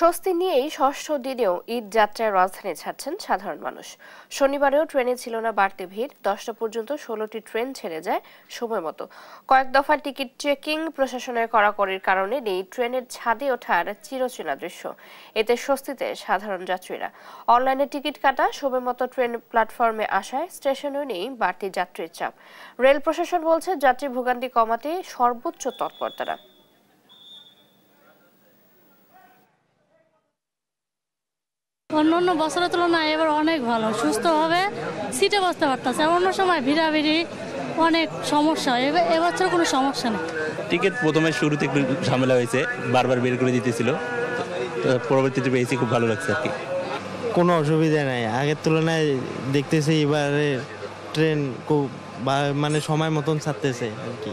স্বস্তি নিয়েই ষষ্ঠ দিনেও ঈদ যাত্রায় রাজধানী ছাড়ছেন সাধারণ মানুষ। শনিবারেও ট্রেনে ছিল না বাড়তি ভিড়। 10টা পর্যন্ত 16টি ট্রেন ছেড়ে যায় সময় মতো। কয়েক দফা টিকিট চেকিং প্রশাসনের কড়াকড়ির কারণে নেই ট্রেনের ছাদে ওঠার চিরচেনা দৃশ্য। এতে স্বস্তিতে সাধারণ যাত্রীরা। অনলাইনে টিকিট কাটা, সময় মতো ট্রেন প্ল্যাটফর্মে আসায় স্টেশনেও নেই বাড়তি যাত্রীর চাপ। রেল প্রশাসন বলছে যাত্রী ভোগান্তি কমাতে সর্বোচ্চ তৎপর তারা। অন্য বছরের তুলনায় এবার অনেক ভালো, সুস্থভাবে সিটে বসতে পারতেছে। অন্য সময় ভিড়াভিড়ি অনেক সমস্যা, এবছর কোনো সমস্যা নেই। টিকিট প্রথমে শুরুতে একটু ঝামেলা হয়েছে, বারবার বের করে দিতেছিল, পরবর্তীতে পেয়েছি, খুব ভালো লাগছে আর কি। কোনো অসুবিধা নাই, আগের তুলনায় দেখতেছি এবারে ট্রেন খুব মানে সময় মতন ছাড়তেছে আর কি।